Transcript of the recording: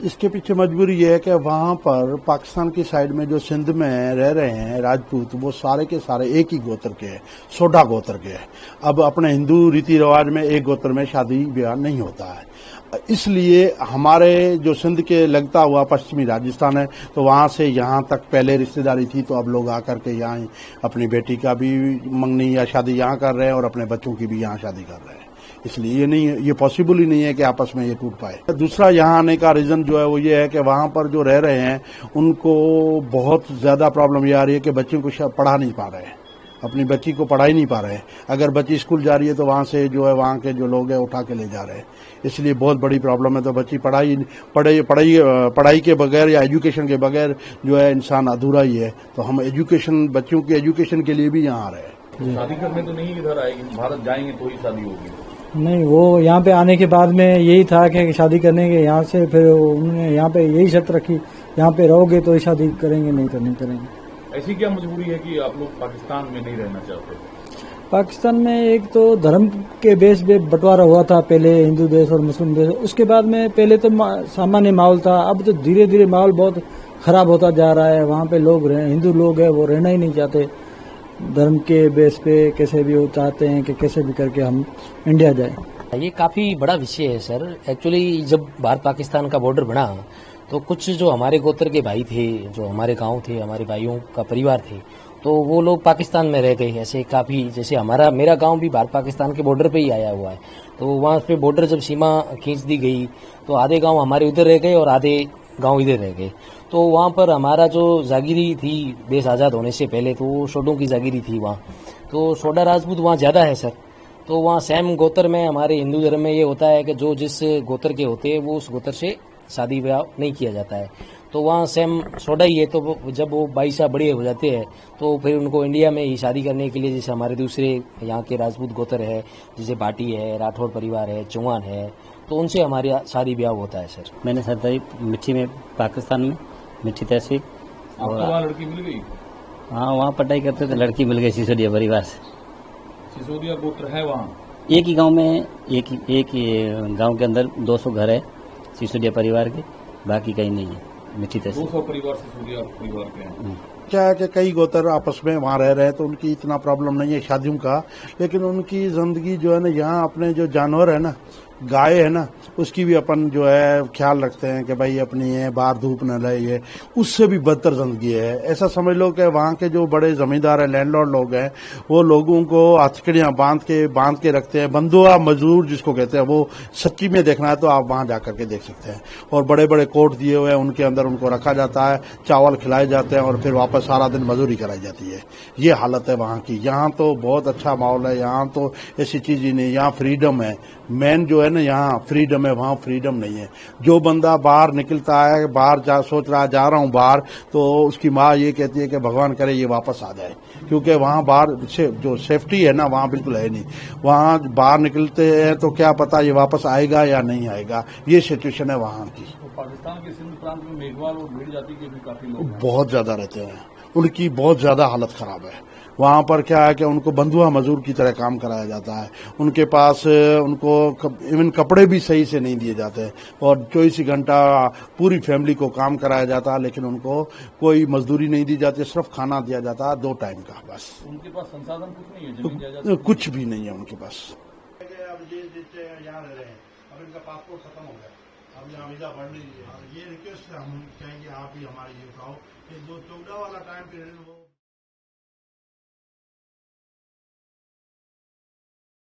इसके पीछे मजबूरी ये है कि वहां पर पाकिस्तान की साइड में जो सिंध में रह रहे हैं राजपूत, वो सारे के सारे एक ही गोत्र के हैं, सोडा गोत्र के हैं। अब अपने हिंदू रीति रिवाज में एक गोत्र में शादी ब्याह नहीं होता है, इसलिए हमारे जो सिंध के लगता हुआ पश्चिमी राजस्थान है, तो वहां से यहां तक पहले रिश्तेदारी थी, तो अब लोग आकर के यहाँ अपनी बेटी का भी मंगनी या शादी यहाँ कर रहे हैं और अपने बच्चों की भी यहाँ शादी कर रहे हैं। इसलिए ये पॉसिबल ही नहीं है कि आपस में ये टूट पाए। दूसरा यहाँ आने का रीजन जो है वो ये है कि वहां पर जो रह रहे हैं उनको बहुत ज्यादा प्रॉब्लम ये आ रही है कि बच्चों को पढ़ा नहीं पा रहे हैं, अपनी बच्ची को पढ़ा ही नहीं पा रहे हैं। अगर बच्ची स्कूल जा रही है तो वहां से जो है वहां के जो लोग हैं उठा के ले जा रहे हैं, इसलिए बहुत बड़ी प्रॉब्लम है। तो बच्ची पढ़ाई के बगैर या एजुकेशन के बगैर जो है इंसान अधूरा ही है। तो हम एजुकेशन, बच्चों की एजुकेशन के लिए भी यहाँ आ रहे हैं। शादी करने तो नहीं इधर आएगी, भारत जाएंगे तो ही शादी होगी? नहीं, वो यहाँ पे आने के बाद में यही था कि शादी करने के यहाँ से, फिर उन्होंने यहाँ पे यही शर्त रखी, यहाँ पे रहोगे तो ही शादी करेंगे, नहीं तो नहीं करेंगे। ऐसी क्या मजबूरी है कि आप लोग पाकिस्तान में नहीं रहना चाहते? पाकिस्तान में एक तो धर्म के बेस पे बंटवारा हुआ था, पहले हिंदू देश और मुस्लिम देश। उसके बाद में पहले तो सामान्य माहौल था, अब तो धीरे धीरे माहौल बहुत खराब होता जा रहा है। वहाँ पे लोग हिंदू लोग हैं, वो रहना ही नहीं चाहते। धर्म के बेस पे कैसे भी वो चाहते हैं कि कैसे भी करके हम इंडिया जाए। ये काफी बड़ा विषय है सर। एक्चुअली जब भारत पाकिस्तान का बॉर्डर बना तो कुछ जो हमारे गोत्र के भाई थे, जो हमारे गांव थे, हमारे भाइयों का परिवार थे, तो वो लोग पाकिस्तान में रह गए। ऐसे काफी, जैसे मेरा गांव भी भारत पाकिस्तान के बॉर्डर पे ही आया हुआ है, तो वहां पे बॉर्डर जब सीमा खींच दी गई तो आधे गांव हमारे उधर रह गए और आधे गांव इधर रह गए। तो वहां पर हमारा जो जागीरी थी देश आजाद होने से पहले, तो वो सोडों की जागीरी थी वहाँ, तो सोडा राजपूत वहाँ ज्यादा है सर। तो वहाँ सेम गोत्र में, हमारे हिंदू धर्म में ये होता है कि जो जिस गोत्र के होते हैं वो उस गोत्र से शादी ब्याह नहीं किया जाता है। तो वहाँ सेम सोडा ही है। तो जब वो 22 साल बड़े हो जाते हैं तो फिर उनको इंडिया में ही शादी करने के लिए, जैसे हमारे दूसरे यहाँ के राजपूत गोत्र है, जैसे भाटी है, राठौड़ परिवार है, चौहान है, तो उनसे हमारी शादी ब्याह होता है सर। मैंने सरदारी मिट्टी में, पाकिस्तान में मिट्टी तहसील। आपको वहाँ लड़की मिल गई? हाँ, वहाँ पढ़ाई करते थे, लड़की मिल गई सिसोदिया परिवार से। सिसोदिया गोत्र है वहाँ? एक ही गांव में, एक ही गांव के अंदर 200 घर है सिसोदिया परिवार के, बाकी कहीं नहीं है। मिट्टी तहसील 200 परिवार सिसोदिया परिवार के हैं। क्या है कि कई गोत्र आपस में वहां रह रहे हैं, तो उनकी इतना प्रॉब्लम नहीं है शादियों का, लेकिन उनकी जिंदगी जो है ना, यहाँ अपने जो जानवर है ना, गाय है ना, उसकी भी अपन जो है ख्याल रखते हैं कि भाई अपनी है, बाहर धूप न लगे, उससे भी बदतर जिंदगी है। ऐसा समझ लो कि वहां के जो बड़े जमींदार है, लैंडलॉर्ड लोग हैं, वो लोगों को हथकड़ियां बांध के रखते हैं। बंधुआ मजदूर जिसको कहते हैं, वो सच्ची में देखना है तो आप वहां जाकर के देख सकते हैं। और बड़े बड़े कोट दिए हुए हैं, उनके अंदर उनको रखा जाता है, चावल खिलाए जाते हैं और फिर वापस सारा दिन मजदूरी कराई जाती है। ये हालत है वहां की। यहाँ तो बहुत अच्छा माहौल है, यहाँ तो ऐसी चीज ही नहीं, यहाँ फ्रीडम है। मेन जो है ना, यहाँ फ्रीडम है, वहां फ्रीडम नहीं है। जो बंदा बाहर निकलता है, बाहर सोच रहा जा रहा हूं बाहर, तो उसकी माँ ये कहती है कि भगवान करे ये वापस आ जाए, क्योंकि वहां बाहर से जो सेफ्टी है ना, वहां बिल्कुल है नहीं। वहां बाहर निकलते हैं तो क्या पता ये वापस आएगा या नहीं आएगा, ये सिचुएशन है वहां की। तो पाकिस्तान के सिंध प्रांत में मेघवाल और भीड़ जाति के भी काफी लोग बहुत ज्यादा रहते हैं, उनकी बहुत ज्यादा हालत खराब है। वहां पर क्या है कि उनको बंधुआ मजदूर की तरह काम कराया जाता है। उनके पास उनको इवन कपड़े भी सही से नहीं दिए जाते और 24 घंटा पूरी फैमिली को काम कराया जाता है, लेकिन उनको कोई मजदूरी नहीं दी जाती, सिर्फ खाना दिया जाता है 2 टाइम का बस। उनके पास संसाधन कुछ नहीं है, जमीन जायदाद कुछ भी नहीं है उनके पास। अब ये यहाँ रह रहे हैं, अब इनका पासपोर्ट खत्म हो गया, अब यहाँ वीजा बढ़ नहीं, ये रिक्वेस्ट हम कहेंगे आप ही हमारे ये बताओ कि जो 14 वाला टाइम पीरियड वो